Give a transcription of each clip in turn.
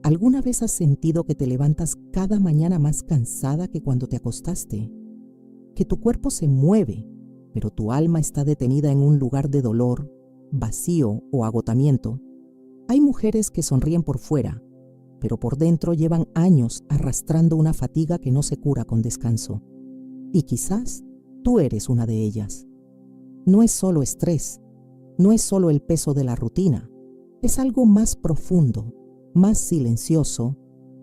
¿Alguna vez has sentido que te levantas cada mañana más cansada que cuando te acostaste? Que tu cuerpo se mueve, pero tu alma está detenida en un lugar de dolor, vacío o agotamiento. Hay mujeres que sonríen por fuera, pero por dentro llevan años arrastrando una fatiga que no se cura con descanso. Y quizás tú eres una de ellas. No es solo estrés, no es solo el peso de la rutina, es algo más profundo, más silencioso,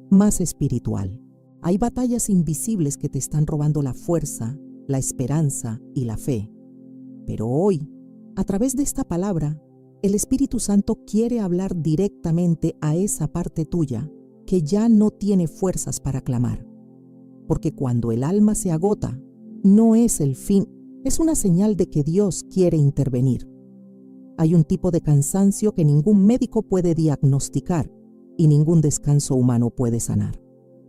más espiritual. Hay batallas invisibles que te están robando la fuerza, la esperanza y la fe. Pero hoy, a través de esta palabra, el Espíritu Santo quiere hablar directamente a esa parte tuya que ya no tiene fuerzas para clamar. Porque cuando el alma se agota, no es el fin, es una señal de que Dios quiere intervenir. Hay un tipo de cansancio que ningún médico puede diagnosticar y ningún descanso humano puede sanar.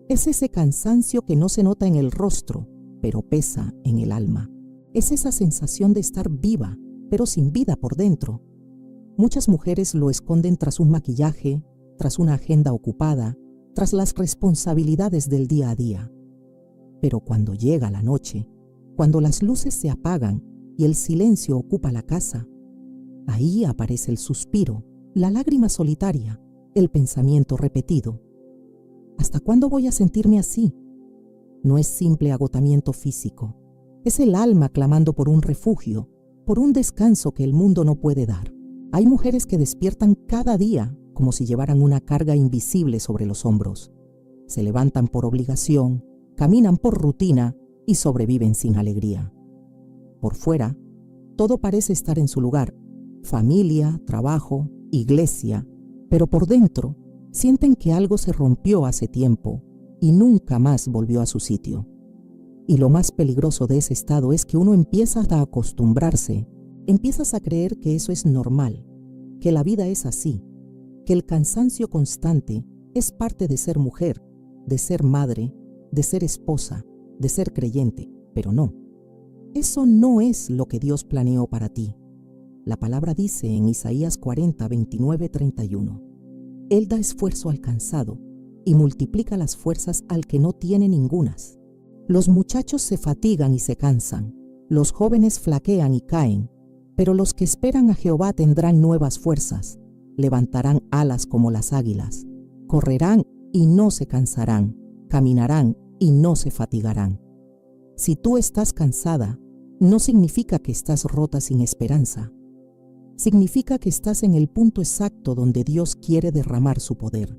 Es ese cansancio que no se nota en el rostro, pero pesa en el alma. Es esa sensación de estar viva, pero sin vida por dentro. Muchas mujeres lo esconden tras un maquillaje, tras una agenda ocupada, tras las responsabilidades del día a día. Pero cuando llega la noche, cuando las luces se apagan y el silencio ocupa la casa, ahí aparece el suspiro, la lágrima solitaria, el pensamiento repetido. ¿Hasta cuándo voy a sentirme así? No es simple agotamiento físico, es el alma clamando por un refugio, por un descanso que el mundo no puede dar. Hay mujeres que despiertan cada día como si llevaran una carga invisible sobre los hombros. Se levantan por obligación, caminan por rutina y sobreviven sin alegría. Por fuera, todo parece estar en su lugar: familia, trabajo, iglesia, pero por dentro sienten que algo se rompió hace tiempo y nunca más volvió a su sitio. Y lo más peligroso de ese estado es que uno empieza a acostumbrarse, empiezas a creer que eso es normal, que la vida es así, que el cansancio constante es parte de ser mujer, de ser madre, de ser esposa, de ser creyente, pero no. Eso no es lo que Dios planeó para ti. La palabra dice en Isaías 40, 29, 31, Él da esfuerzo al cansado y multiplica las fuerzas al que no tiene ningunas. Los muchachos se fatigan y se cansan, los jóvenes flaquean y caen, pero los que esperan a Jehová tendrán nuevas fuerzas, levantarán alas como las águilas, correrán y no se cansarán, caminarán y no se fatigarán. Si tú estás cansada, no significa que estás rota sin esperanza. Significa que estás en el punto exacto donde Dios quiere derramar su poder,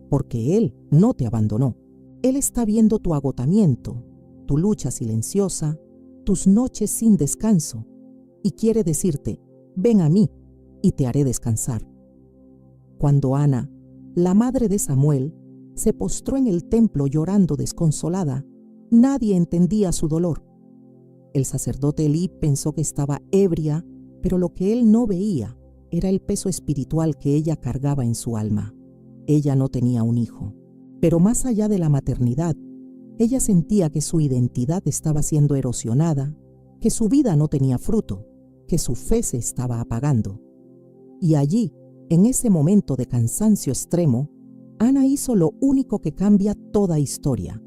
porque Él no te abandonó. Él está viendo tu agotamiento, tu lucha silenciosa, tus noches sin descanso, y quiere decirte: ven a mí y te haré descansar. Cuando Ana, la madre de Samuel, se postró en el templo llorando desconsolada, nadie entendía su dolor. El sacerdote Elí pensó que estaba ebria, pero lo que él no veía era el peso espiritual que ella cargaba en su alma. Ella no tenía un hijo, pero más allá de la maternidad, ella sentía que su identidad estaba siendo erosionada, que su vida no tenía fruto, que su fe se estaba apagando. Y allí, en ese momento de cansancio extremo, Ana hizo lo único que cambia toda historia: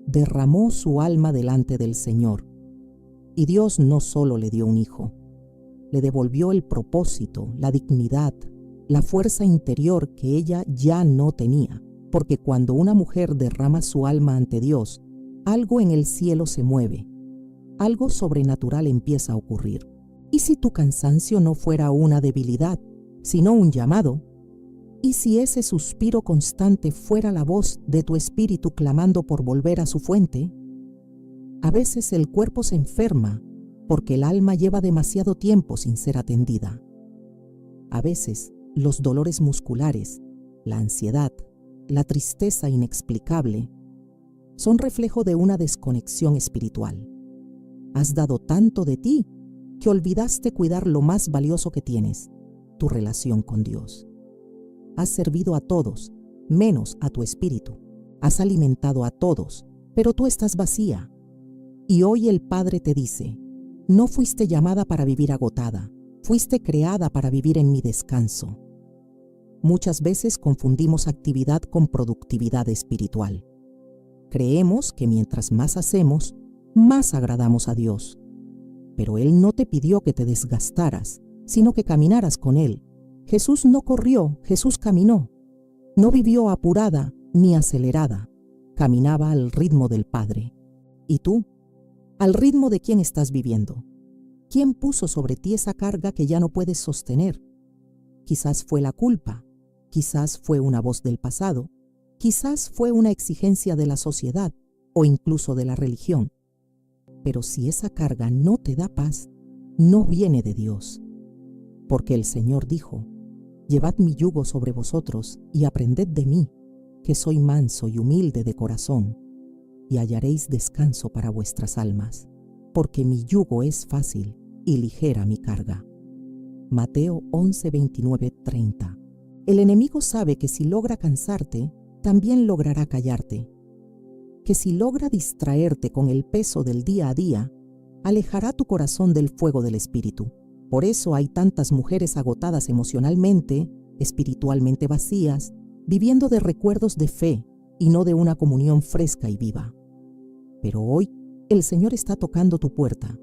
derramó su alma delante del Señor. Y Dios no solo le dio un hijo, le devolvió el propósito, la dignidad, la fuerza interior que ella ya no tenía. Porque cuando una mujer derrama su alma ante Dios, algo en el cielo se mueve, algo sobrenatural empieza a ocurrir. ¿Y si tu cansancio no fuera una debilidad, sino un llamado? ¿Y si ese suspiro constante fuera la voz de tu espíritu clamando por volver a su fuente? A veces el cuerpo se enferma porque el alma lleva demasiado tiempo sin ser atendida. A veces los dolores musculares, la ansiedad, la tristeza inexplicable son reflejo de una desconexión espiritual. Has dado tanto de ti que olvidaste cuidar lo más valioso que tienes, tu relación con Dios. Has servido a todos, menos a tu espíritu. Has alimentado a todos, pero tú estás vacía. Y hoy el Padre te dice: no fuiste llamada para vivir agotada, fuiste creada para vivir en mi descanso. Muchas veces confundimos actividad con productividad espiritual. Creemos que mientras más hacemos, más agradamos a Dios. Pero Él no te pidió que te desgastaras, sino que caminaras con Él. Jesús no corrió, Jesús caminó. No vivió apurada ni acelerada. Caminaba al ritmo del Padre. ¿Y tú? ¿Al ritmo de quién estás viviendo? ¿Quién puso sobre ti esa carga que ya no puedes sostener? Quizás fue la culpa, quizás fue una voz del pasado, quizás fue una exigencia de la sociedad o incluso de la religión. Pero si esa carga no te da paz, no viene de Dios. Porque el Señor dijo: «Llevad mi yugo sobre vosotros y aprended de mí, que soy manso y humilde de corazón, y hallaréis descanso para vuestras almas, porque mi yugo es fácil y ligera mi carga». Mateo 11, 29, 30. El enemigo sabe que si logra cansarte, también logrará callarte. Que si logra distraerte con el peso del día a día, alejará tu corazón del fuego del Espíritu. Por eso hay tantas mujeres agotadas emocionalmente, espiritualmente vacías, viviendo de recuerdos de fe y no de una comunión fresca y viva. Pero hoy el Señor está tocando tu puerta,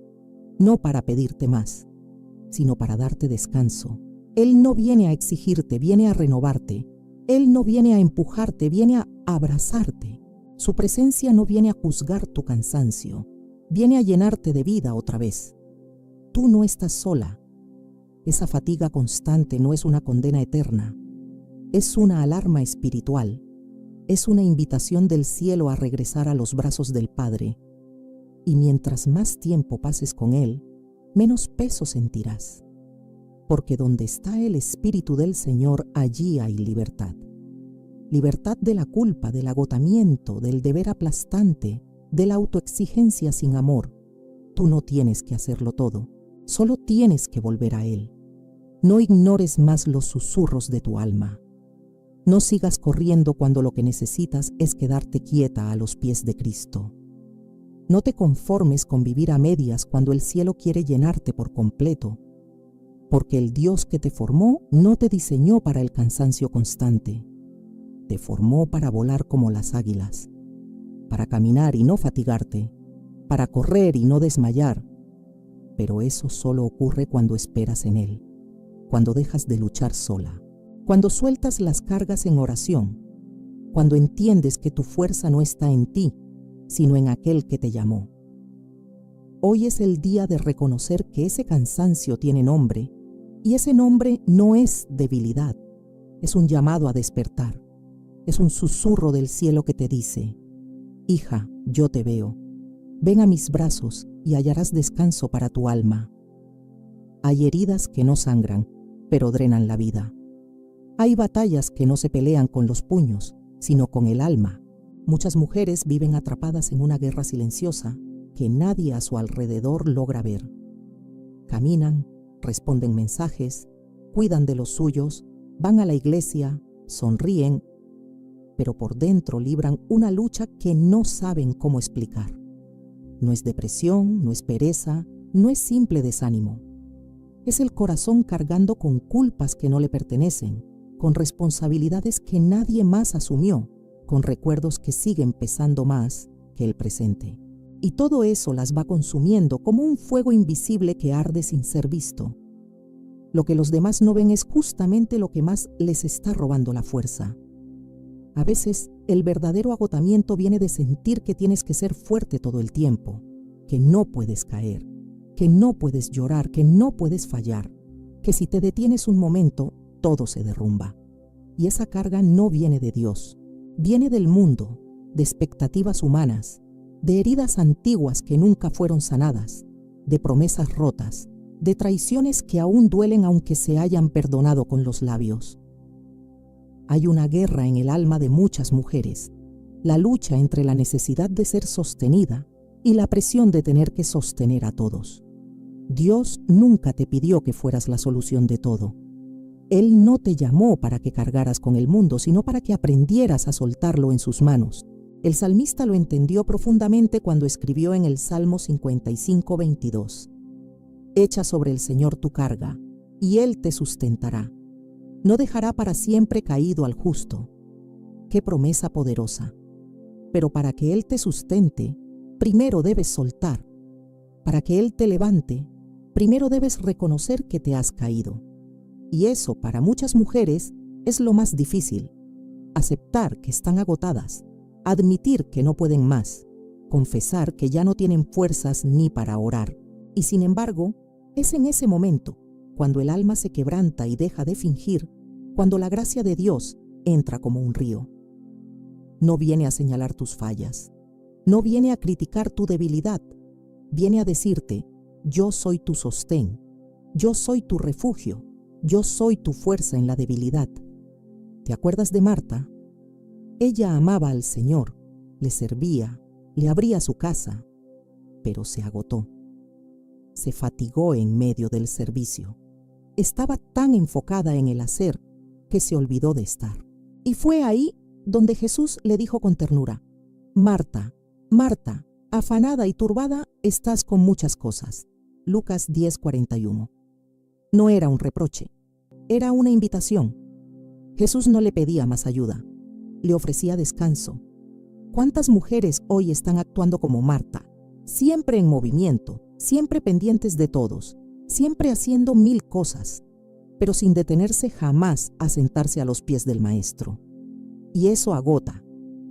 no para pedirte más, sino para darte descanso. Él no viene a exigirte, viene a renovarte. Él no viene a empujarte, viene a abrazarte. Su presencia no viene a juzgar tu cansancio, viene a llenarte de vida otra vez. Tú no estás sola. Esa fatiga constante no es una condena eterna. Es una alarma espiritual. Es una invitación del cielo a regresar a los brazos del Padre. Y mientras más tiempo pases con Él, menos peso sentirás. Porque donde está el Espíritu del Señor, allí hay libertad. Libertad de la culpa, del agotamiento, del deber aplastante, de la autoexigencia sin amor. Tú no tienes que hacerlo todo, solo tienes que volver a Él. No ignores más los susurros de tu alma. No sigas corriendo cuando lo que necesitas es quedarte quieta a los pies de Cristo. No te conformes con vivir a medias cuando el cielo quiere llenarte por completo, porque el Dios que te formó no te diseñó para el cansancio constante. Te formó para volar como las águilas, para caminar y no fatigarte, para correr y no desmayar. Pero eso solo ocurre cuando esperas en Él, cuando dejas de luchar sola, cuando sueltas las cargas en oración, cuando entiendes que tu fuerza no está en ti, sino en aquel que te llamó. Hoy es el día de reconocer que ese cansancio tiene nombre, y ese nombre no es debilidad, es un llamado a despertar, es un susurro del cielo que te dice: «Hija, yo te veo, ven a mis brazos y hallarás descanso para tu alma». Hay heridas que no sangran, pero drenan la vida. Hay batallas que no se pelean con los puños, sino con el alma. Muchas mujeres viven atrapadas en una guerra silenciosa que nadie a su alrededor logra ver. Caminan, responden mensajes, cuidan de los suyos, van a la iglesia, sonríen, pero por dentro libran una lucha que no saben cómo explicar. No es depresión, no es pereza, no es simple desánimo. Es el corazón cargando con culpas que no le pertenecen, con responsabilidades que nadie más asumió, con recuerdos que siguen pesando más que el presente. Y todo eso las va consumiendo como un fuego invisible que arde sin ser visto. Lo que los demás no ven es justamente lo que más les está robando la fuerza. A veces, el verdadero agotamiento viene de sentir que tienes que ser fuerte todo el tiempo, que no puedes caer, que no puedes llorar, que no puedes fallar, que si te detienes un momento, todo se derrumba. Y esa carga no viene de Dios, viene del mundo, de expectativas humanas, de heridas antiguas que nunca fueron sanadas, de promesas rotas, de traiciones que aún duelen aunque se hayan perdonado con los labios. Hay una guerra en el alma de muchas mujeres, la lucha entre la necesidad de ser sostenida y la presión de tener que sostener a todos. Dios nunca te pidió que fueras la solución de todo. Él no te llamó para que cargaras con el mundo, sino para que aprendieras a soltarlo en sus manos. El salmista lo entendió profundamente cuando escribió en el Salmo 55, 22. «Echa sobre el Señor tu carga, y Él te sustentará. No dejará para siempre caído al justo. Qué promesa poderosa. Pero para que Él te sustente, primero debes soltar. Para que Él te levante, primero debes reconocer que te has caído. Y eso para muchas mujeres es lo más difícil. Aceptar que están agotadas, admitir que no pueden más, confesar que ya no tienen fuerzas ni para orar. Y sin embargo, es en ese momento, cuando el alma se quebranta y deja de fingir, cuando la gracia de Dios entra como un río. No viene a señalar tus fallas, no viene a criticar tu debilidad, viene a decirte: yo soy tu sostén, yo soy tu refugio, yo soy tu fuerza en la debilidad. ¿Te acuerdas de Marta? Ella amaba al Señor, le servía, le abría su casa, pero se agotó. Se fatigó en medio del servicio. Estaba tan enfocada en el hacer que se olvidó de estar. Y fue ahí donde Jesús le dijo con ternura: Marta, Marta, afanada y turbada estás con muchas cosas. Lucas 10:41. No era un reproche, era una invitación. Jesús no le pedía más ayuda, le ofrecía descanso. ¿Cuántas mujeres hoy están actuando como Marta? Siempre en movimiento, siempre pendientes de todos, siempre haciendo 1000 cosas, pero sin detenerse jamás a sentarse a los pies del Maestro. Y eso agota,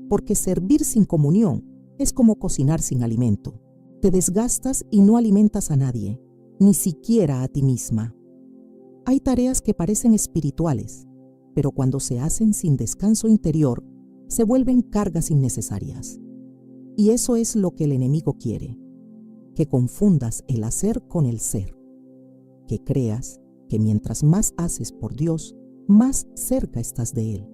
porque servir sin comunión es como cocinar sin alimento. Te desgastas y no alimentas a nadie, ni siquiera a ti misma. Hay tareas que parecen espirituales, pero cuando se hacen sin descanso interior, se vuelven cargas innecesarias. Y eso es lo que el enemigo quiere, que confundas el hacer con el ser, que creas que mientras más haces por Dios, más cerca estás de Él.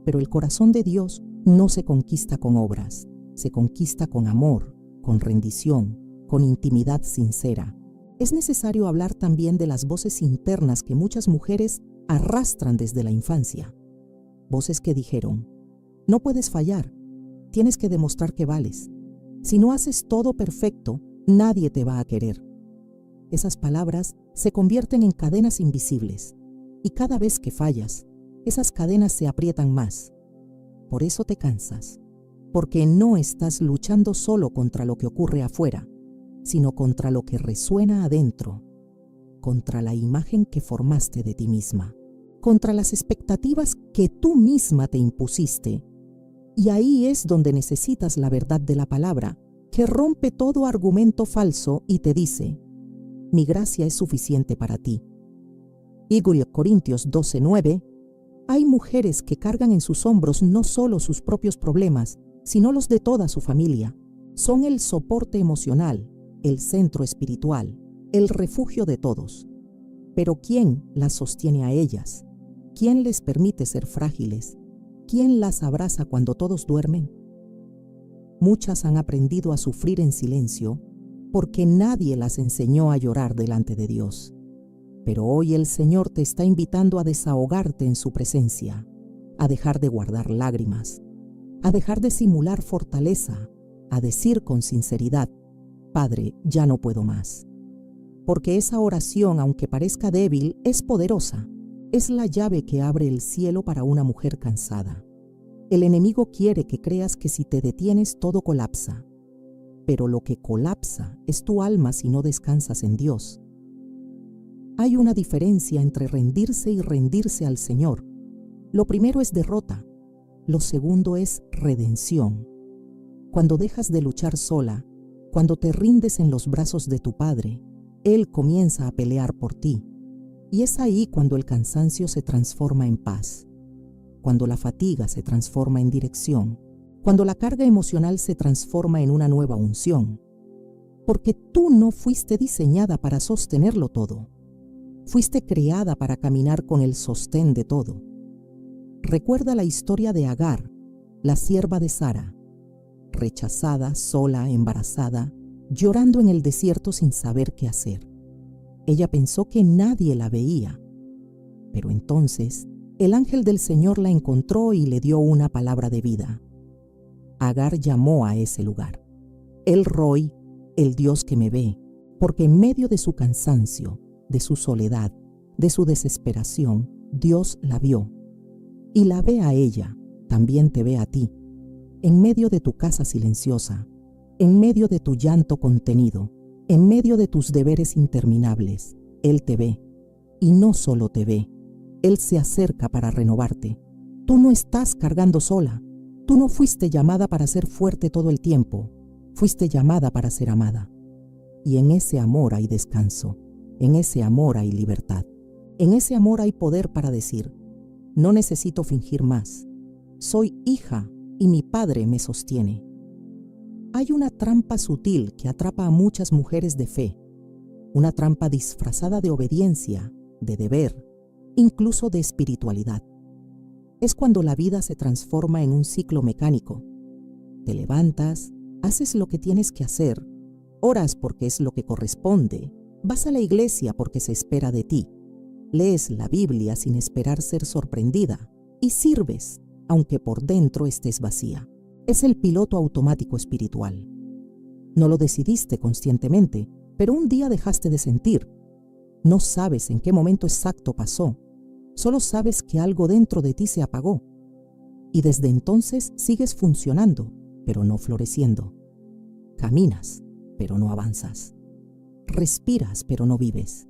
Pero el corazón de Dios no se conquista con obras, se conquista con amor, con rendición, con intimidad sincera. Es necesario hablar también de las voces internas que muchas mujeres arrastran desde la infancia. Voces que dijeron: no puedes fallar, tienes que demostrar que vales. Si no haces todo perfecto, nadie te va a querer. Esas palabras se convierten en cadenas invisibles, y cada vez que fallas, esas cadenas se aprietan más. Por eso te cansas, porque no estás luchando solo contra lo que ocurre afuera, sino contra lo que resuena adentro, contra la imagen que formaste de ti misma, contra las expectativas que tú misma te impusiste. Y ahí es donde necesitas la verdad de la palabra, que rompe todo argumento falso y te dice: mi gracia es suficiente para ti. Y Corintios 12:9, hay mujeres que cargan en sus hombros no solo sus propios problemas, sino los de toda su familia. Son el soporte emocional, el centro espiritual, el refugio de todos. Pero ¿quién las sostiene a ellas? ¿Quién les permite ser frágiles? ¿Quién las abraza cuando todos duermen? Muchas han aprendido a sufrir en silencio porque nadie las enseñó a llorar delante de Dios. Pero hoy el Señor te está invitando a desahogarte en su presencia, a dejar de guardar lágrimas, a dejar de simular fortaleza, a decir con sinceridad: Padre, ya no puedo más. Porque esa oración, aunque parezca débil, es poderosa. Es la llave que abre el cielo para una mujer cansada. El enemigo quiere que creas que si te detienes todo colapsa. Pero lo que colapsa es tu alma si no descansas en Dios. Hay una diferencia entre rendirse y rendirse al Señor. Lo primero es derrota, lo segundo es redención. Cuando dejas de luchar sola, cuando te rindes en los brazos de tu Padre, Él comienza a pelear por ti. Y es ahí cuando el cansancio se transforma en paz, cuando la fatiga se transforma en dirección, cuando la carga emocional se transforma en una nueva unción. Porque tú no fuiste diseñada para sostenerlo todo. Fuiste creada para caminar con el sostén de todo. Recuerda la historia de Agar, la sierva de Sara, rechazada, sola, embarazada, llorando en el desierto sin saber qué hacer. Ella pensó que nadie la veía, pero entonces el ángel del Señor la encontró y le dio una palabra de vida. Agar llamó a ese lugar: El Roi, el Dios que me ve, porque en medio de su cansancio, de su soledad, de su desesperación, Dios la vio y la ve a ella, también te ve a ti, en medio de tu casa silenciosa, en medio de tu llanto contenido, en medio de tus deberes interminables. Él te ve, y no solo te ve, Él se acerca para renovarte. Tú no estás cargando sola, tú no fuiste llamada para ser fuerte todo el tiempo, fuiste llamada para ser amada. Y en ese amor hay descanso, en ese amor hay libertad, en ese amor hay poder para decir: no necesito fingir más, soy hija y mi Padre me sostiene. Hay una trampa sutil que atrapa a muchas mujeres de fe, una trampa disfrazada de obediencia, de deber, incluso de espiritualidad. Es cuando la vida se transforma en un ciclo mecánico. Te levantas, haces lo que tienes que hacer, oras porque es lo que corresponde, vas a la iglesia porque se espera de ti, lees la Biblia sin esperar ser sorprendida y sirves, aunque por dentro estés vacía. Es el piloto automático espiritual. No lo decidiste conscientemente, pero un día dejaste de sentir. No sabes en qué momento exacto pasó, solo sabes que algo dentro de ti se apagó. Y desde entonces sigues funcionando, pero no floreciendo. Caminas, pero no avanzas. Respiras, pero no vives.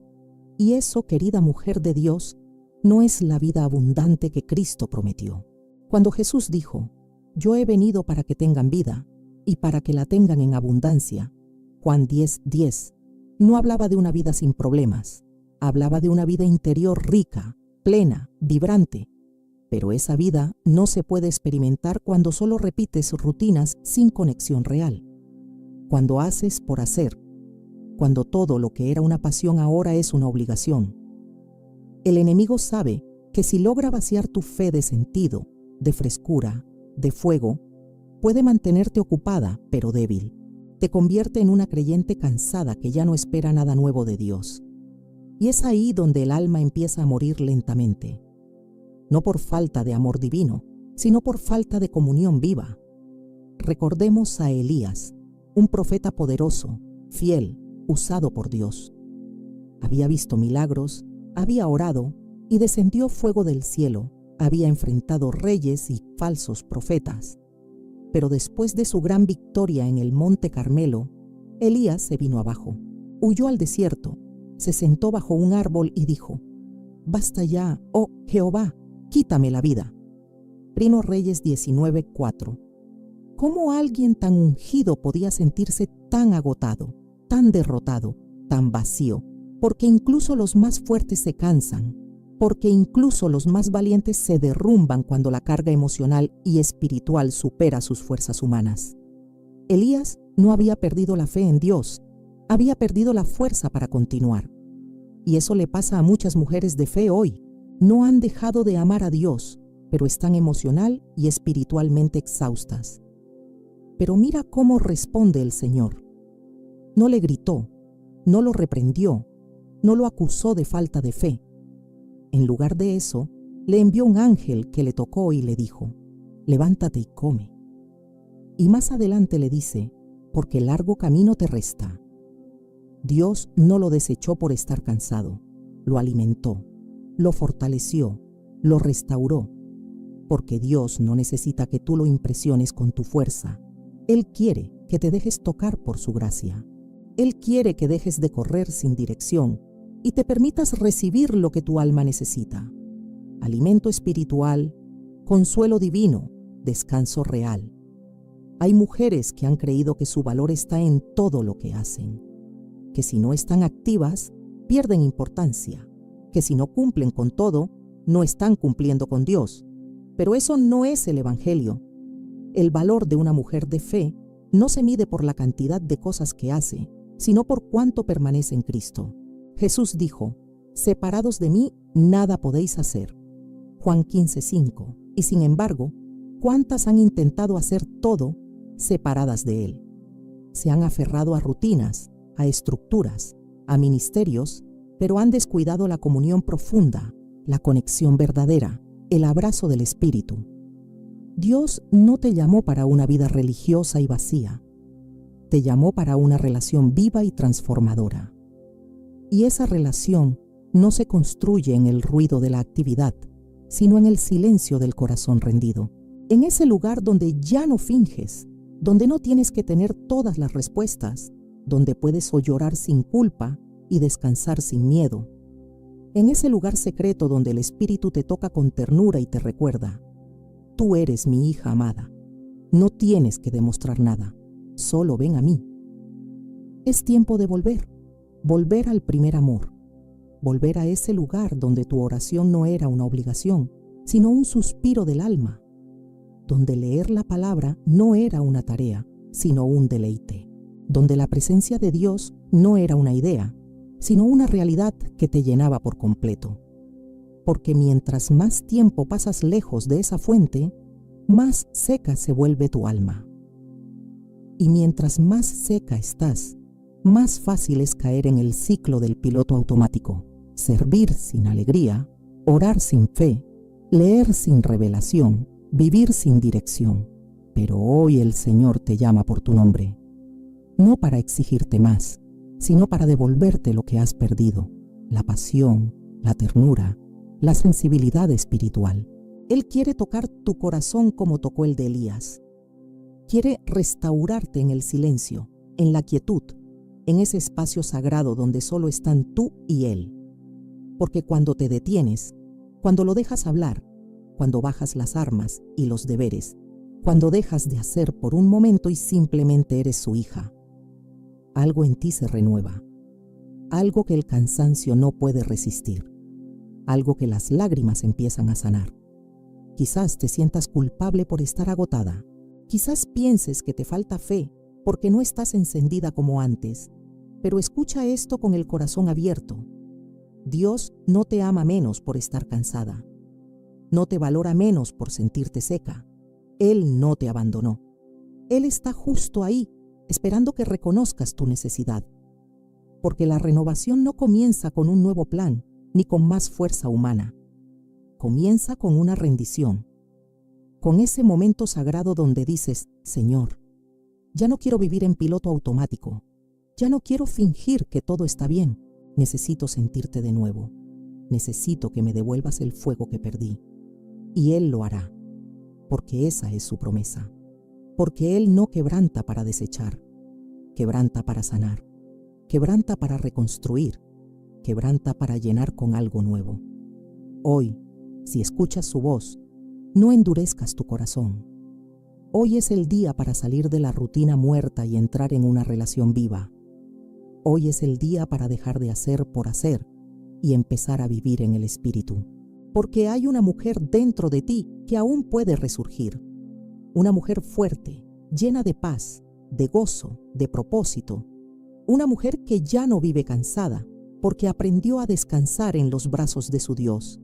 Y eso, querida mujer de Dios, no es la vida abundante que Cristo prometió. Cuando Jesús dijo: yo he venido para que tengan vida y para que la tengan en abundancia, Juan 10:10, no hablaba de una vida sin problemas, hablaba de una vida interior rica, plena, vibrante. Pero esa vida no se puede experimentar cuando solo repites rutinas sin conexión real. Cuando haces por hacer, cuando todo lo que era una pasión ahora es una obligación. El enemigo sabe que si logra vaciar tu fe de sentido, de frescura, de fuego, puede mantenerte ocupada pero débil. Te convierte en una creyente cansada que ya no espera nada nuevo de Dios. Y es ahí donde el alma empieza a morir lentamente. No por falta de amor divino, sino por falta de comunión viva. Recordemos a Elías, un profeta poderoso, fiel, usado por Dios. Había visto milagros, había orado y descendió fuego del cielo, había enfrentado reyes y falsos profetas. Pero después de su gran victoria en el monte Carmelo, Elías se vino abajo, huyó al desierto, se sentó bajo un árbol y dijo: basta ya, oh Jehová, quítame la vida. 1 Reyes 19:4. ¿Cómo alguien tan ungido podía sentirse tan agotado, tan derrotado, tan vacío? Porque incluso los más fuertes se cansan, porque incluso los más valientes se derrumban cuando la carga emocional y espiritual supera sus fuerzas humanas. Elías no había perdido la fe en Dios, había perdido la fuerza para continuar. Y eso le pasa a muchas mujeres de fe hoy. No han dejado de amar a Dios, pero están emocional y espiritualmente exhaustas. Pero mira cómo responde el Señor. No le gritó, no lo reprendió, no lo acusó de falta de fe. En lugar de eso, le envió un ángel que le tocó y le dijo: levántate y come. Y más adelante le dice: porque largo camino te resta. Dios no lo desechó por estar cansado, lo alimentó, lo fortaleció, lo restauró, porque Dios no necesita que tú lo impresiones con tu fuerza. Él quiere que te dejes tocar por su gracia. Él quiere que dejes de correr sin dirección y te permitas recibir lo que tu alma necesita: alimento espiritual, consuelo divino, descanso real. Hay mujeres que han creído que su valor está en todo lo que hacen, que si no están activas, pierden importancia, que si no cumplen con todo, no están cumpliendo con Dios. Pero eso no es el Evangelio. El valor de una mujer de fe no se mide por la cantidad de cosas que hace, sino por cuánto permanece en Cristo. Jesús dijo: separados de mí, nada podéis hacer. Juan 15:5. Y sin embargo, ¿cuántas han intentado hacer todo separadas de Él? Se han aferrado a rutinas, a estructuras, a ministerios, pero han descuidado la comunión profunda, la conexión verdadera, el abrazo del Espíritu. Dios no te llamó para una vida religiosa y vacía. Te llamó para una relación viva y transformadora. Y esa relación no se construye en el ruido de la actividad, sino en el silencio del corazón rendido. En ese lugar donde ya no finges, donde no tienes que tener todas las respuestas, donde puedes llorar sin culpa y descansar sin miedo. En ese lugar secreto donde el Espíritu te toca con ternura y te recuerda: tú eres mi hija amada. No tienes que demostrar nada, solo ven a mí. Es tiempo de volver al primer amor, volver a ese lugar donde tu oración no era una obligación, sino un suspiro del alma, donde leer la palabra no era una tarea, sino un deleite, donde la presencia de Dios no era una idea, sino una realidad que te llenaba por completo. Porque mientras más tiempo pasas lejos de esa fuente, más seca se vuelve tu alma. Y mientras más seca estás, más fácil es caer en el ciclo del piloto automático: servir sin alegría, orar sin fe, leer sin revelación, vivir sin dirección. Pero hoy el Señor te llama por tu nombre, no para exigirte más, sino para devolverte lo que has perdido: la pasión, la ternura, la sensibilidad espiritual. Él quiere tocar tu corazón como tocó el de Elías. Quiere restaurarte en el silencio, en la quietud, en ese espacio sagrado donde solo están tú y Él. Porque cuando te detienes, cuando lo dejas hablar, cuando bajas las armas y los deberes, cuando dejas de hacer por un momento y simplemente eres su hija, algo en ti se renueva, algo que el cansancio no puede resistir, algo que las lágrimas empiezan a sanar. Quizás te sientas culpable por estar agotada, quizás pienses que te falta fe porque no estás encendida como antes, pero escucha esto con el corazón abierto. Dios no te ama menos por estar cansada, no te valora menos por sentirte seca. Él no te abandonó. Él está justo ahí, esperando que reconozcas tu necesidad. Porque la renovación no comienza con un nuevo plan, ni con más fuerza humana. Comienza con una rendición, con ese momento sagrado donde dices: Señor, ya no quiero vivir en piloto automático, ya no quiero fingir que todo está bien, necesito sentirte de nuevo, necesito que me devuelvas el fuego que perdí. Y Él lo hará, porque esa es su promesa, porque Él no quebranta para desechar, quebranta para sanar, quebranta para reconstruir, quebranta para llenar con algo nuevo. Hoy, si escuchas su voz, no endurezcas tu corazón. Hoy es el día para salir de la rutina muerta y entrar en una relación viva. Hoy es el día para dejar de hacer por hacer y empezar a vivir en el Espíritu. Porque hay una mujer dentro de ti que aún puede resurgir. Una mujer fuerte, llena de paz, de gozo, de propósito. Una mujer que ya no vive cansada, porque aprendió a descansar en los brazos de su Dios.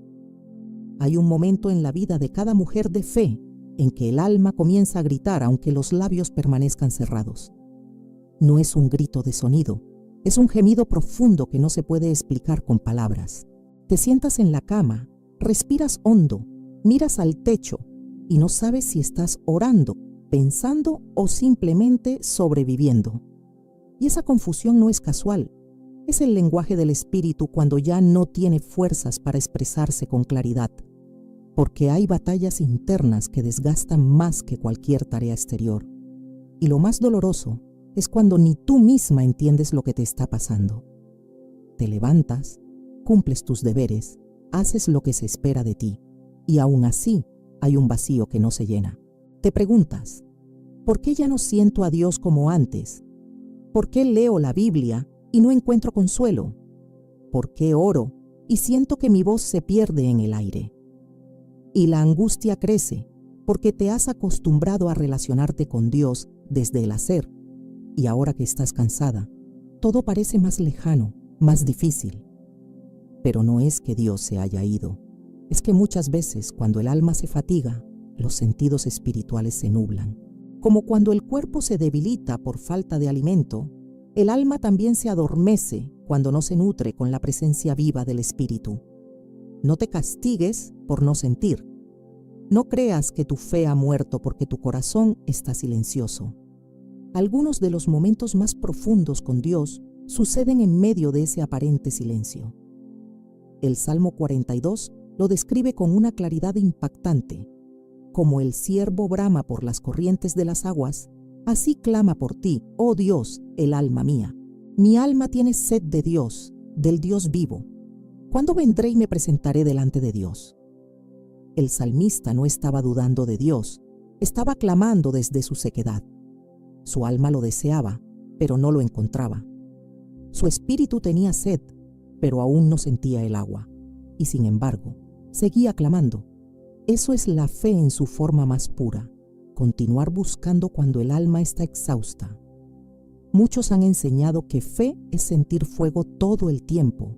Hay un momento en la vida de cada mujer de fe en que el alma comienza a gritar aunque los labios permanezcan cerrados. No es un grito de sonido, es un gemido profundo que no se puede explicar con palabras. Te sientas en la cama, respiras hondo, miras al techo y no sabes si estás orando, pensando o simplemente sobreviviendo. Y esa confusión no es casual. Es el lenguaje del espíritu cuando ya no tiene fuerzas para expresarse con claridad, porque hay batallas internas que desgastan más que cualquier tarea exterior. Y lo más doloroso es cuando ni tú misma entiendes lo que te está pasando. Te levantas, cumples tus deberes, haces lo que se espera de ti, y aún así hay un vacío que no se llena. Te preguntas: ¿por qué ya no siento a Dios como antes? ¿Por qué leo la Biblia y no encuentro consuelo? ¿Por qué oro y siento que mi voz se pierde en el aire? Y la angustia crece porque te has acostumbrado a relacionarte con Dios desde el hacer, y ahora que estás cansada, todo parece más lejano, más difícil. Pero no es que Dios se haya ido, es que muchas veces cuando el alma se fatiga, los sentidos espirituales se nublan. Como cuando el cuerpo se debilita por falta de alimento, el alma también se adormece cuando no se nutre con la presencia viva del Espíritu. No te castigues por no sentir. No creas que tu fe ha muerto porque tu corazón está silencioso. Algunos de los momentos más profundos con Dios suceden en medio de ese aparente silencio. El Salmo 42 lo describe con una claridad impactante. Como el ciervo brama por las corrientes de las aguas, así clama por ti, oh Dios, el alma mía. Mi alma tiene sed de Dios, del Dios vivo. ¿Cuándo vendré y me presentaré delante de Dios? El salmista no estaba dudando de Dios, estaba clamando desde su sequedad. Su alma lo deseaba, pero no lo encontraba. Su espíritu tenía sed, pero aún no sentía el agua. Y sin embargo, seguía clamando. Eso es la fe en su forma más pura, continuar buscando cuando el alma está exhausta. Muchos han enseñado que fe es sentir fuego todo el tiempo,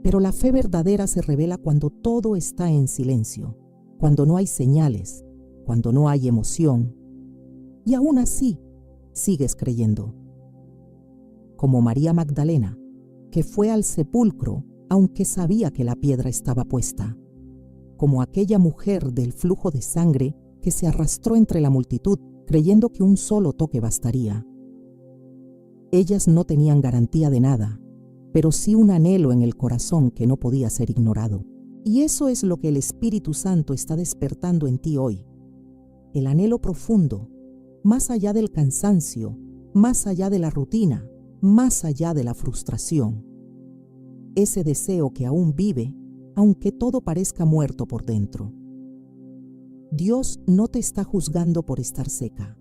pero la fe verdadera se revela cuando todo está en silencio, cuando no hay señales, cuando no hay emoción. Y aún así, sigues creyendo. Como María Magdalena, que fue al sepulcro aunque sabía que la piedra estaba puesta. Como aquella mujer del flujo de sangre que se arrastró entre la multitud creyendo que un solo toque bastaría. Ellas no tenían garantía de nada, pero sí un anhelo en el corazón que no podía ser ignorado. Y eso es lo que el Espíritu Santo está despertando en ti hoy. El anhelo profundo, más allá del cansancio, más allá de la rutina, más allá de la frustración. Ese deseo que aún vive, aunque todo parezca muerto por dentro. Dios no te está juzgando por estar seca.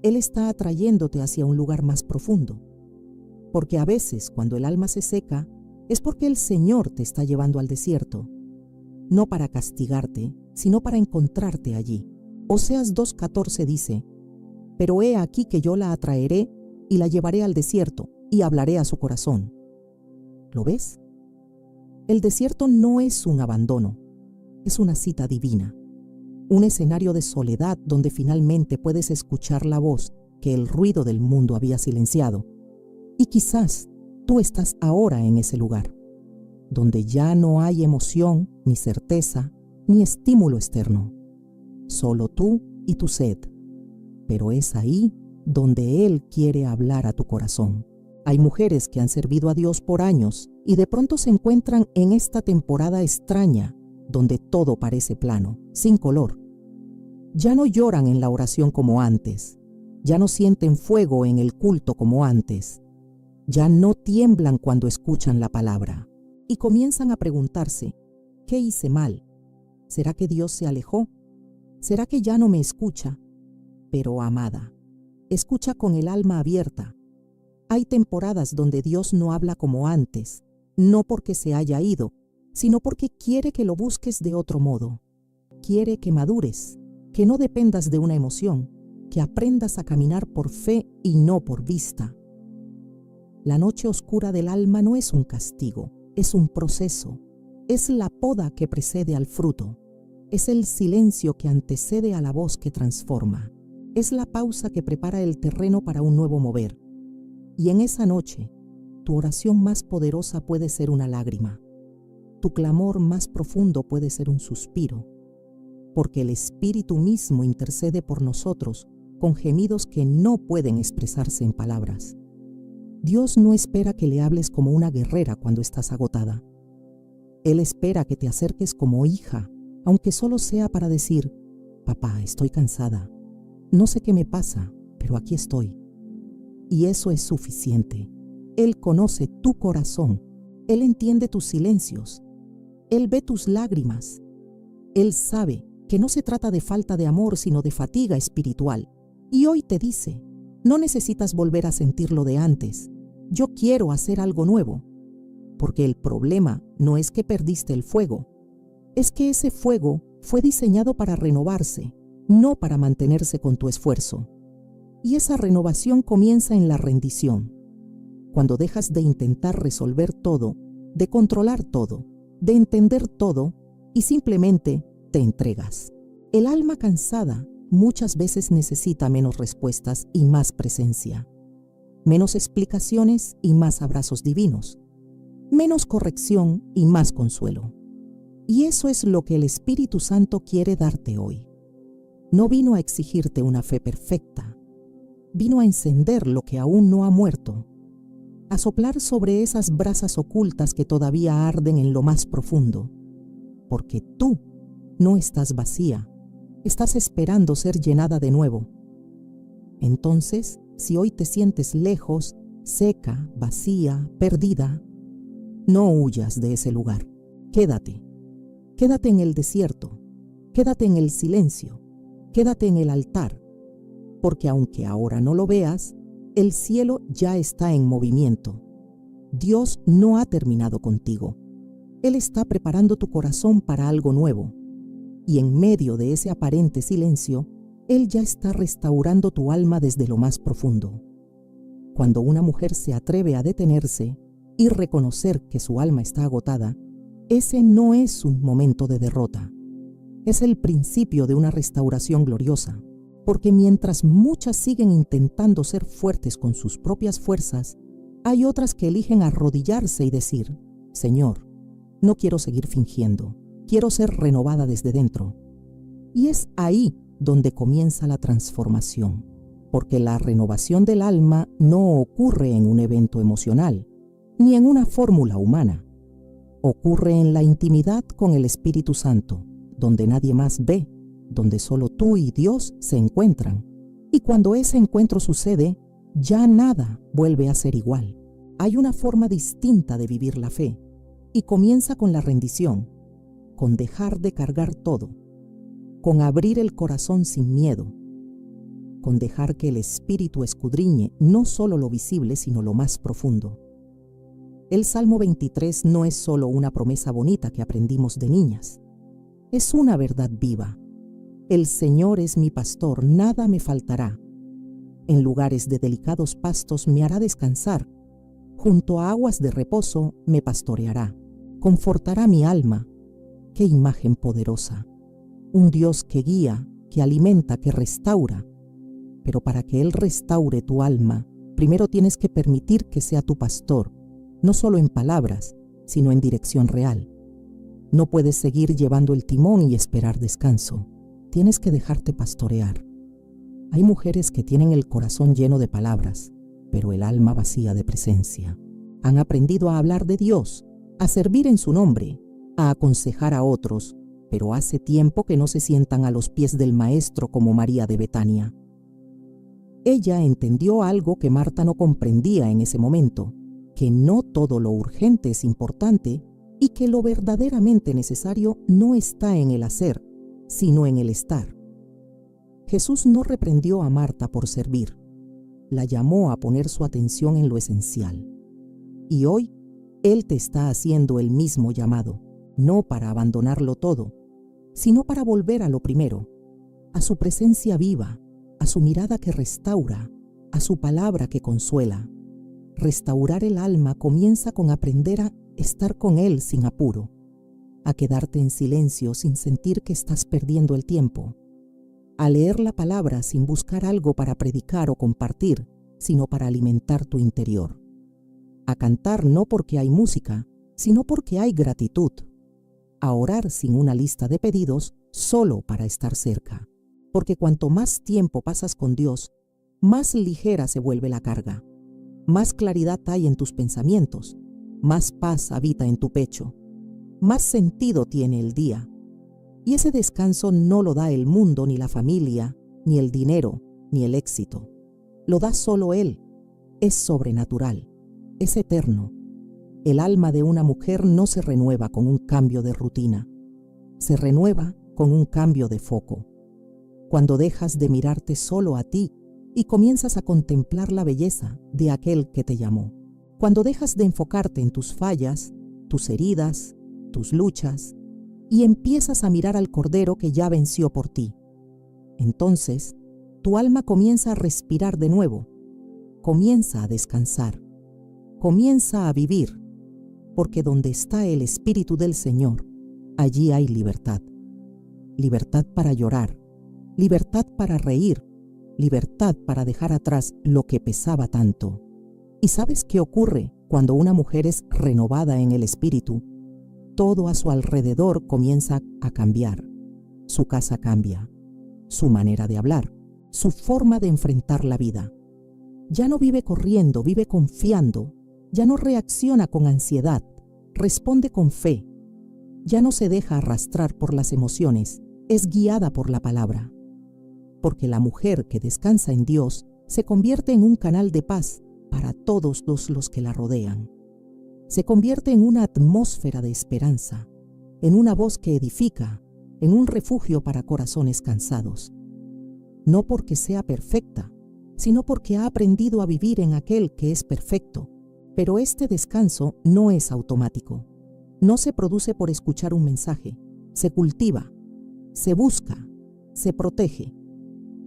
Él está atrayéndote hacia un lugar más profundo. Porque a veces, cuando el alma se seca, es porque el Señor te está llevando al desierto. No para castigarte, sino para encontrarte allí. Oseas 2:14 dice: pero he aquí que yo la atraeré y la llevaré al desierto y hablaré a su corazón. ¿Lo ves? El desierto no es un abandono, es una cita divina. Un escenario de soledad donde finalmente puedes escuchar la voz que el ruido del mundo había silenciado. Y quizás tú estás ahora en ese lugar, donde ya no hay emoción, ni certeza, ni estímulo externo. Solo tú y tu sed. Pero es ahí donde Él quiere hablar a tu corazón. Hay mujeres que han servido a Dios por años y de pronto se encuentran en esta temporada extraña, donde todo parece plano, sin color. Ya no lloran en la oración como antes, ya no sienten fuego en el culto como antes, ya no tiemblan cuando escuchan la palabra y comienzan a preguntarse: ¿qué hice mal? ¿Será que Dios se alejó? ¿Será que ya no me escucha? Pero amada, escucha con el alma abierta. Hay temporadas donde Dios no habla como antes, no porque se haya ido, sino porque quiere que lo busques de otro modo. Quiere que madures, que no dependas de una emoción, que aprendas a caminar por fe y no por vista. La noche oscura del alma no es un castigo, es un proceso. Es la poda que precede al fruto. Es el silencio que antecede a la voz que transforma. Es la pausa que prepara el terreno para un nuevo mover. Y en esa noche, tu oración más poderosa puede ser una lágrima. Tu clamor más profundo puede ser un suspiro. Porque el Espíritu mismo intercede por nosotros con gemidos que no pueden expresarse en palabras. Dios no espera que le hables como una guerrera cuando estás agotada. Él espera que te acerques como hija, aunque solo sea para decir: papá, estoy cansada. No sé qué me pasa, pero aquí estoy. Y eso es suficiente. Él conoce tu corazón. Él entiende tus silencios. Él ve tus lágrimas. Él sabe que no se trata de falta de amor, sino de fatiga espiritual. Y hoy te dice: no necesitas volver a sentir lo de antes. Yo quiero hacer algo nuevo. Porque el problema no es que perdiste el fuego. Es que ese fuego fue diseñado para renovarse, no para mantenerse con tu esfuerzo. Y esa renovación comienza en la rendición. Cuando dejas de intentar resolver todo, de controlar todo, de entender todo y simplemente te entregas. El alma cansada muchas veces necesita menos respuestas y más presencia. Menos explicaciones y más abrazos divinos. Menos corrección y más consuelo. Y eso es lo que el Espíritu Santo quiere darte hoy. No vino a exigirte una fe perfecta. Vino a encender lo que aún no ha muerto. a soplar sobre esas brasas ocultas que todavía arden en lo más profundo, porque tú no estás vacía, estás esperando ser llenada de nuevo. Entonces, si hoy te sientes lejos, seca, vacía, perdida, no huyas de ese lugar. Quédate. Quédate en el desierto. Quédate en el silencio. Quédate en el altar. Porque aunque ahora no lo veas, el cielo ya está en movimiento. Dios no ha terminado contigo. Él está preparando tu corazón para algo nuevo. Y en medio de ese aparente silencio, Él ya está restaurando tu alma desde lo más profundo. Cuando una mujer se atreve a detenerse y reconocer que su alma está agotada, ese no es un momento de derrota. Es el principio de una restauración gloriosa, porque mientras muchas siguen intentando ser fuertes con sus propias fuerzas, hay otras que eligen arrodillarse y decir: Señor, no quiero seguir fingiendo, quiero ser renovada desde dentro. Y es ahí donde comienza la transformación, porque la renovación del alma no ocurre en un evento emocional, ni en una fórmula humana. Ocurre en la intimidad con el Espíritu Santo, donde nadie más ve, donde solo tú y Dios se encuentran. Y cuando ese encuentro sucede, ya nada vuelve a ser igual. Hay una forma distinta de vivir la fe, y comienza con la rendición, con dejar de cargar todo, con abrir el corazón sin miedo, con dejar que el Espíritu escudriñe no solo lo visible, sino lo más profundo. El Salmo 23 no es solo una promesa bonita que aprendimos de niñas. Es una verdad viva. El Señor es mi pastor, nada me faltará. En lugares de delicados pastos me hará descansar. Junto a aguas de reposo me pastoreará. Confortará mi alma. ¡Qué imagen poderosa! Un Dios que guía, que alimenta, que restaura. Pero para que Él restaure tu alma, primero tienes que permitir que sea tu pastor, no solo en palabras, sino en dirección real. No puedes seguir llevando el timón y esperar descanso. Tienes que dejarte pastorear. Hay mujeres que tienen el corazón lleno de palabras, pero el alma vacía de presencia. Han aprendido a hablar de Dios, a servir en su nombre, a aconsejar a otros, pero hace tiempo que no se sientan a los pies del Maestro como María de Betania. Ella entendió algo que Marta no comprendía en ese momento, que no todo lo urgente es importante y que lo verdaderamente necesario no está en el hacer, sino en el estar. Jesús no reprendió a Marta por servir, la llamó a poner su atención en lo esencial. Y hoy, Él te está haciendo el mismo llamado, no para abandonarlo todo, sino para volver a lo primero, a su presencia viva, a su mirada que restaura, a su palabra que consuela. Restaurar el alma comienza con aprender a estar con Él sin apuro, a quedarte en silencio sin sentir que estás perdiendo el tiempo, a leer la palabra sin buscar algo para predicar o compartir, sino para alimentar tu interior, a cantar no porque hay música, sino porque hay gratitud, a orar sin una lista de pedidos, solo para estar cerca, porque cuanto más tiempo pasas con Dios, más ligera se vuelve la carga. Más claridad hay en tus pensamientos, más paz habita en tu pecho, más sentido tiene el día. Y ese descanso no lo da el mundo, ni la familia, ni el dinero, ni el éxito. Lo da solo Él. Es sobrenatural, es eterno. El alma de una mujer no se renueva con un cambio de rutina, se renueva con un cambio de foco. Cuando dejas de mirarte solo a ti y comienzas a contemplar la belleza de aquel que te llamó. Cuando dejas de enfocarte en tus fallas, tus heridas, tus luchas, y empiezas a mirar al Cordero que ya venció por ti. Entonces, tu alma comienza a respirar de nuevo, comienza a descansar, comienza a vivir, porque donde está el Espíritu del Señor, allí hay libertad. Libertad para llorar, libertad para reír, libertad para dejar atrás lo que pesaba tanto. ¿Y sabes qué ocurre cuando una mujer es renovada en el espíritu? Todo a su alrededor comienza a cambiar. Su casa cambia, su manera de hablar, su forma de enfrentar la vida. Ya no vive corriendo, vive confiando, Ya no reacciona con ansiedad, responde con fe. Ya no se deja arrastrar por las emociones, es guiada por la palabra. Porque la mujer que descansa en Dios se convierte en un canal de paz para todos los que la rodean. Se convierte en una atmósfera de esperanza, en una voz que edifica, en un refugio para corazones cansados. No porque sea perfecta, sino porque ha aprendido a vivir en aquel que es perfecto. Pero este descanso no es automático. No se produce por escuchar un mensaje. Se cultiva, se busca, se protege.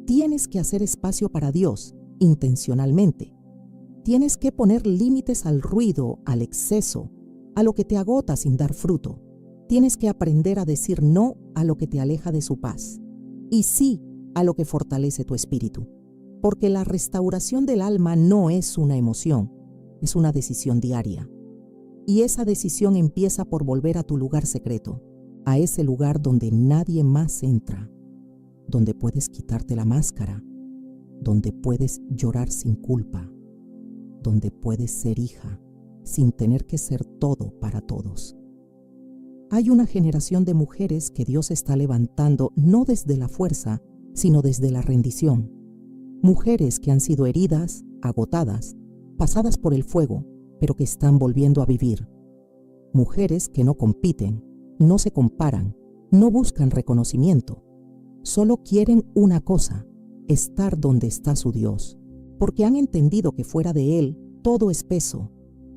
Tienes que hacer espacio para Dios, intencionalmente. Tienes que poner límites al ruido, al exceso, a lo que te agota sin dar fruto. Tienes que aprender a decir no a lo que te aleja de su paz y sí a lo que fortalece tu espíritu. Porque la restauración del alma no es una emoción, es una decisión diaria. Y esa decisión empieza por volver a tu lugar secreto, a ese lugar donde nadie más entra, donde puedes quitarte la máscara, donde puedes llorar sin culpa, donde puedes ser hija sin tener que ser todo para todos. Hay una generación de mujeres que Dios está levantando no desde la fuerza, sino desde la rendición. Mujeres que han sido heridas, agotadas, pasadas por el fuego, pero que están volviendo a vivir. Mujeres que no compiten, no se comparan, no buscan reconocimiento. Solo quieren una cosa, estar donde está su Dios, porque han entendido que fuera de Él todo es peso,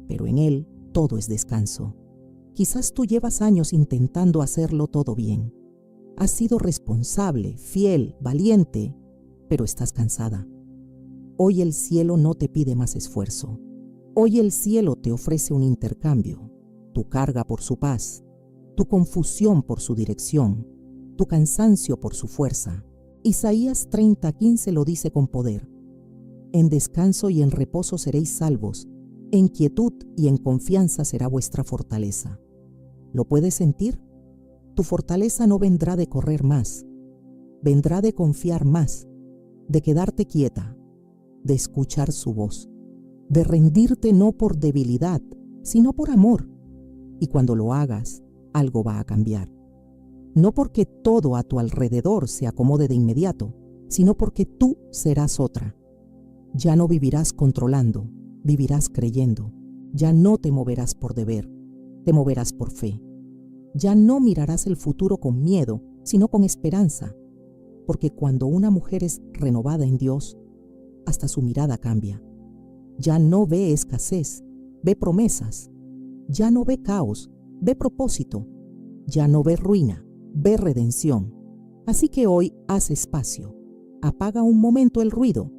pero en Él todo es descanso. Quizás tú llevas años intentando hacerlo todo bien. Has sido responsable, fiel, valiente, pero estás cansada. Hoy el cielo no te pide más esfuerzo. Hoy el cielo te ofrece un intercambio, tu carga por su paz, tu confusión por su dirección, tu cansancio por su fuerza. Isaías 30:15 lo dice con poder. En descanso y en reposo seréis salvos, en quietud y en confianza será vuestra fortaleza. ¿Lo puedes sentir? Tu fortaleza no vendrá de correr más, vendrá de confiar más, de quedarte quieta, de escuchar su voz, de rendirte no por debilidad, sino por amor. Y cuando lo hagas, algo va a cambiar. No porque todo a tu alrededor se acomode de inmediato, sino porque tú serás otra. Ya no vivirás controlando, vivirás creyendo. Ya no te moverás por deber, te moverás por fe. Ya no mirarás el futuro con miedo, sino con esperanza. Porque cuando una mujer es renovada en Dios, hasta su mirada cambia. Ya no ve escasez, ve promesas. Ya no ve caos, ve propósito. Ya no ve ruina, ve redención. Así que hoy haz espacio. Apaga un momento el ruido.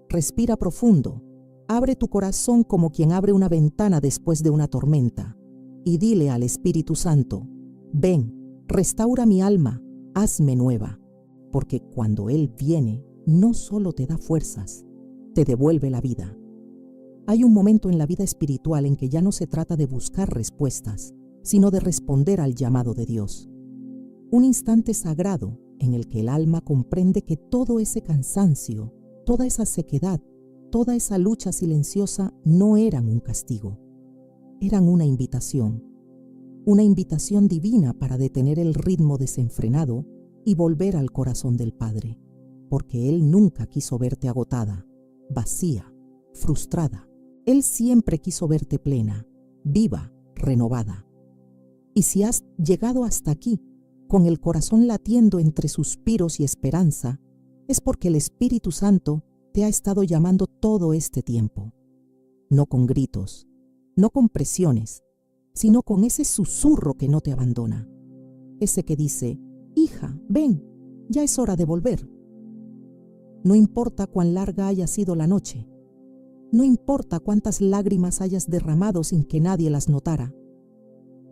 Respira profundo. Abre tu corazón como quien abre una ventana después de una tormenta. Y dile al Espíritu Santo: ven, restaura mi alma, hazme nueva. Porque cuando Él viene, no solo te da fuerzas, te devuelve la vida. Hay un momento en la vida espiritual en que ya no se trata de buscar respuestas, sino de responder al llamado de Dios. Un instante sagrado en el que el alma comprende que todo ese cansancio, toda esa sequedad, toda esa lucha silenciosa no eran un castigo, eran una invitación divina para detener el ritmo desenfrenado y volver al corazón del Padre, porque Él nunca quiso verte agotada, vacía, frustrada. Él siempre quiso verte plena, viva, renovada. Y si has llegado hasta aquí, con el corazón latiendo entre suspiros y esperanza, es porque el Espíritu Santo te ha estado llamando todo este tiempo. No con gritos, no con presiones, sino con ese susurro que no te abandona. Ese que dice: hija, ven, ya es hora de volver. No importa cuán larga haya sido la noche. No importa cuántas lágrimas hayas derramado sin que nadie las notara.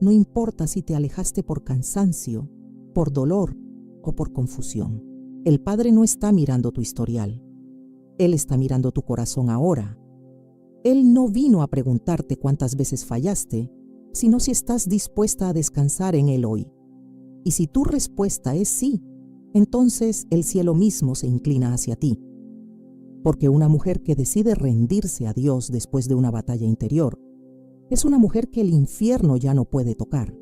No importa si te alejaste por cansancio, por dolor o por confusión. El Padre no está mirando tu historial. Él está mirando tu corazón ahora. Él no vino a preguntarte cuántas veces fallaste, sino si estás dispuesta a descansar en Él hoy. Y si tu respuesta es sí, entonces el cielo mismo se inclina hacia ti. Porque una mujer que decide rendirse a Dios después de una batalla interior Es una mujer que el infierno ya no puede tocar.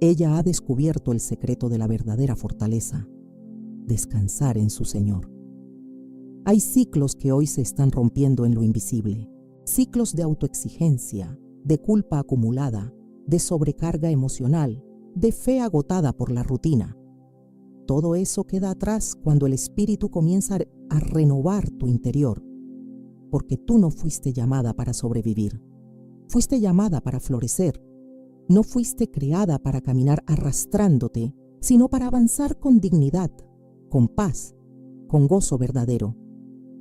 Ella ha descubierto el secreto de la verdadera fortaleza: descansar en su Señor. Hay ciclos que hoy se están rompiendo en lo invisible, ciclos de autoexigencia, de culpa acumulada, de sobrecarga emocional, de fe agotada por la rutina. Todo eso queda atrás cuando el Espíritu comienza a renovar tu interior, porque tú no fuiste llamada para sobrevivir, fuiste llamada para florecer. No fuiste creada para caminar arrastrándote, sino para avanzar con dignidad, con paz, con gozo verdadero.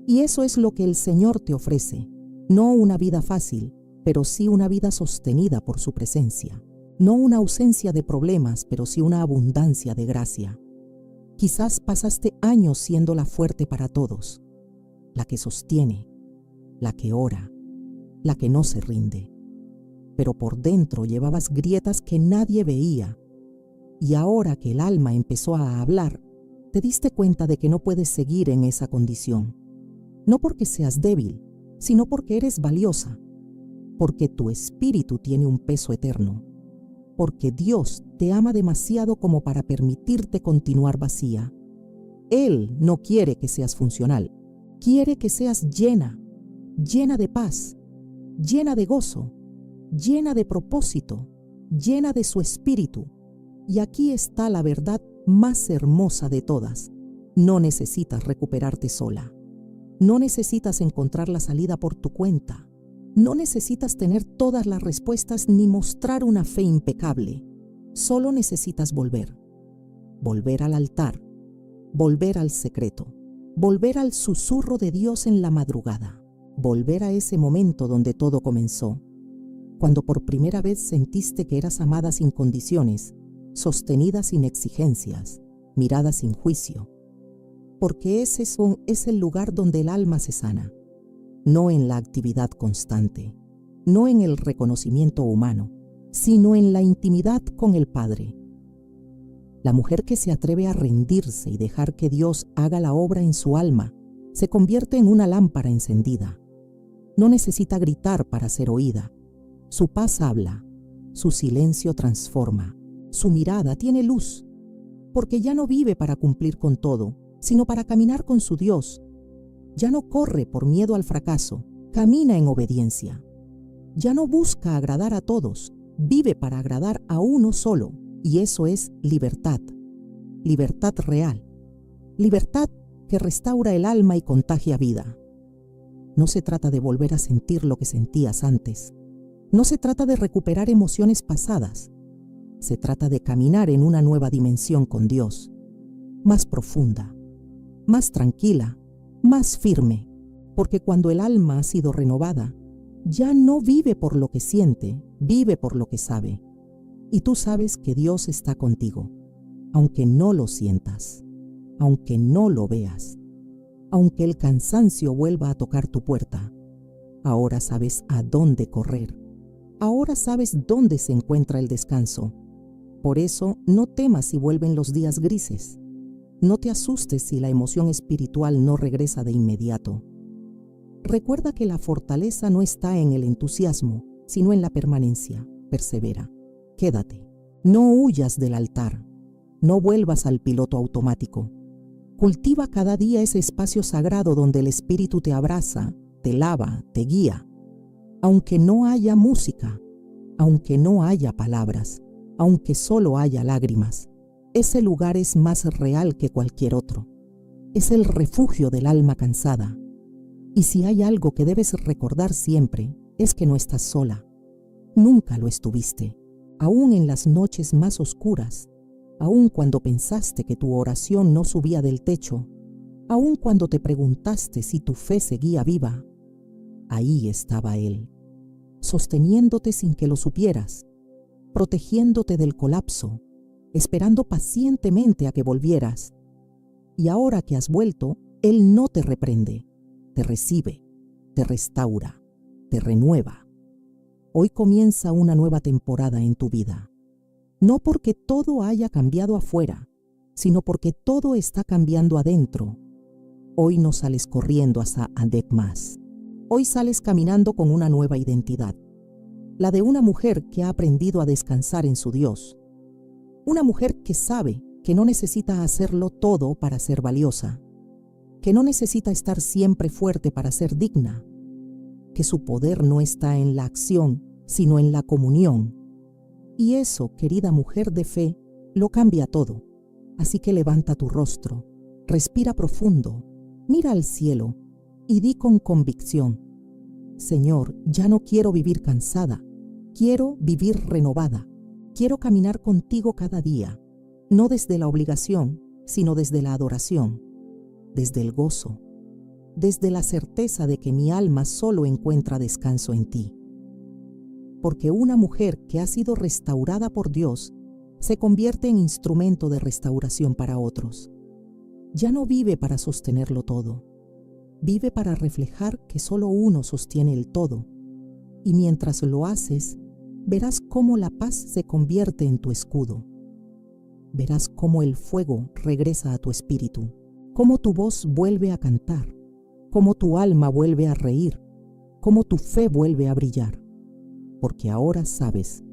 Y eso es lo que el Señor te ofrece, no una vida fácil, pero sí una vida sostenida por su presencia. No una ausencia de problemas, pero sí una abundancia de gracia. Quizás pasaste años siendo la fuerte para todos, la que sostiene, la que ora, la que no se rinde. Pero por dentro llevabas grietas que nadie veía. Y ahora que el alma empezó a hablar, te diste cuenta de que no puedes seguir en esa condición. No porque seas débil, sino porque eres valiosa, porque tu espíritu tiene un peso eterno, porque Dios te ama demasiado como para permitirte continuar vacía. Él no quiere que seas funcional, quiere que seas llena, llena de paz, llena de gozo, llena de propósito, llena de su espíritu. Y aquí está la verdad más hermosa de todas: no necesitas recuperarte sola. No necesitas encontrar la salida por tu cuenta. No necesitas tener todas las respuestas ni mostrar una fe impecable. Solo necesitas volver. Volver al altar. Volver al secreto. Volver al susurro de Dios en la madrugada. Volver a ese momento donde todo comenzó. Cuando por primera vez sentiste que eras amada sin condiciones, sostenida sin exigencias, mirada sin juicio. Porque ese es el lugar donde el alma se sana, no en la actividad constante, no en el reconocimiento humano, sino en la intimidad con el Padre. La mujer que se atreve a rendirse y dejar que Dios haga la obra en su alma, se convierte en una lámpara encendida. No necesita gritar para ser oída. Su paz habla, su silencio transforma, su mirada tiene luz, porque ya no vive para cumplir con todo, sino para caminar con su Dios. Ya no corre por miedo al fracaso, camina en obediencia. Ya no busca agradar a todos, vive para agradar a uno solo, y eso es libertad. Libertad real. Libertad que restaura el alma y contagia vida. No se trata de volver a sentir lo que sentías antes. No se trata de recuperar emociones pasadas. Se trata de caminar en una nueva dimensión con Dios, más profunda, más tranquila, más firme, porque cuando el alma ha sido renovada, ya no vive por lo que siente, vive por lo que sabe. Y tú sabes que Dios está contigo, aunque no lo sientas, aunque no lo veas, aunque el cansancio vuelva a tocar tu puerta. Ahora sabes a dónde correr. Ahora sabes dónde se encuentra el descanso. Por eso no temas si vuelven los días grises. No te asustes si la emoción espiritual no regresa de inmediato. Recuerda que la fortaleza no está en el entusiasmo, sino en la permanencia. Persevera. Quédate. No huyas del altar. No vuelvas al piloto automático. Cultiva cada día ese espacio sagrado donde el Espíritu te abraza, te lava, te guía. Aunque no haya música, aunque no haya palabras, aunque solo haya lágrimas, ese lugar es más real que cualquier otro. Es el refugio del alma cansada. Y si hay algo que debes recordar siempre, es que no estás sola. Nunca lo estuviste, aún en las noches más oscuras, aún cuando pensaste que tu oración no subía del techo, aún cuando te preguntaste si tu fe seguía viva. Ahí estaba Él, sosteniéndote sin que lo supieras, protegiéndote del colapso, esperando pacientemente a que volvieras. Y ahora que has vuelto, Él no te reprende, te recibe, te restaura, te renueva. Hoy comienza una nueva temporada en tu vida. No porque todo haya cambiado afuera, sino porque todo está cambiando adentro. Hoy no sales corriendo hacia Adek más. Hoy sales caminando con una nueva identidad. la de una mujer que ha aprendido a descansar en su Dios. Una mujer que sabe que no necesita hacerlo todo para ser valiosa, que no necesita estar siempre fuerte para ser digna, que su poder no está en la acción, sino en la comunión. Y eso, querida mujer de fe, lo cambia todo. Así que levanta tu rostro, respira profundo, mira al cielo y di con convicción: Señor, ya no quiero vivir cansada, quiero vivir renovada, quiero caminar contigo cada día, no desde la obligación, sino desde la adoración, desde el gozo, desde la certeza de que mi alma solo encuentra descanso en ti. Porque una mujer que ha sido restaurada por Dios se convierte en instrumento de restauración para otros. Ya no vive para sostenerlo todo, vive para reflejar que solo uno sostiene el todo, y mientras lo haces, verás cómo la paz se convierte en tu escudo. Verás cómo el fuego regresa a tu espíritu, cómo tu voz vuelve a cantar, cómo tu alma vuelve a reír, cómo tu fe vuelve a brillar. Porque ahora sabes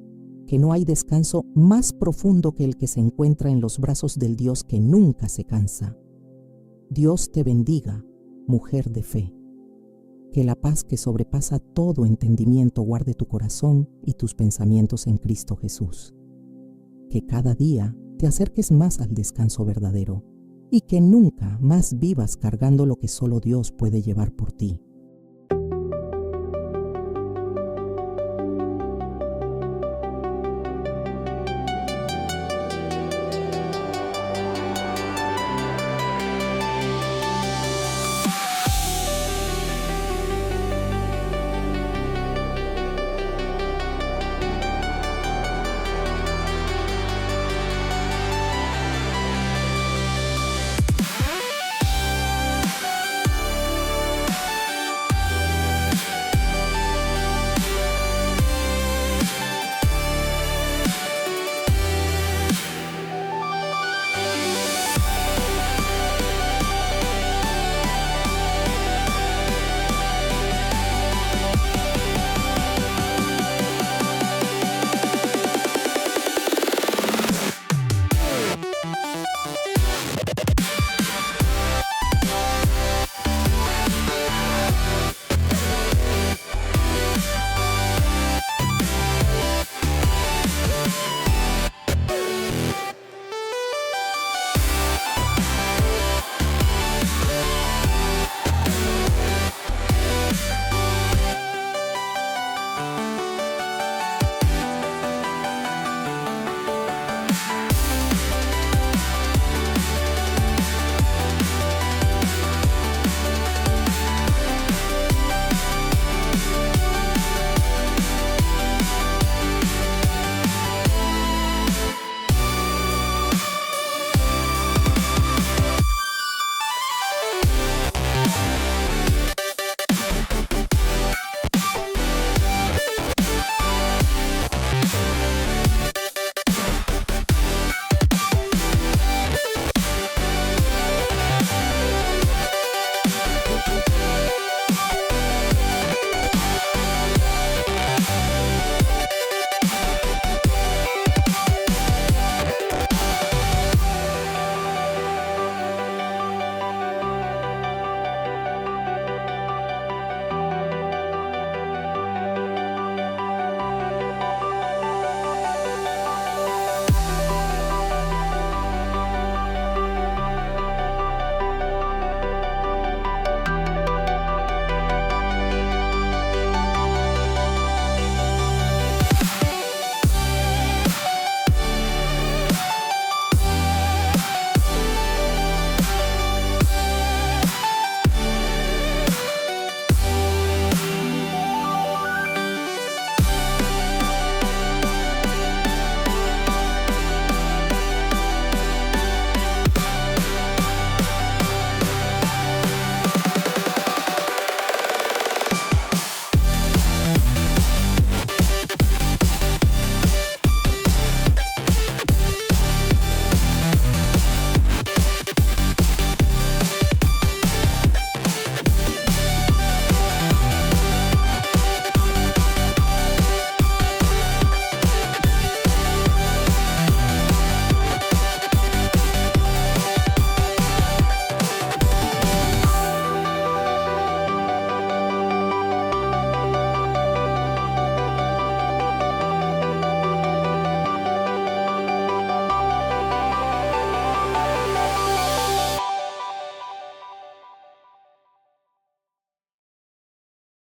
que no hay descanso más profundo que el que se encuentra en los brazos del Dios que nunca se cansa. Dios te bendiga, mujer de fe. Que la paz que sobrepasa todo entendimiento guarde tu corazón y tus pensamientos en Cristo Jesús. Que cada día te acerques más al descanso verdadero y que nunca más vivas cargando lo que solo Dios puede llevar por ti.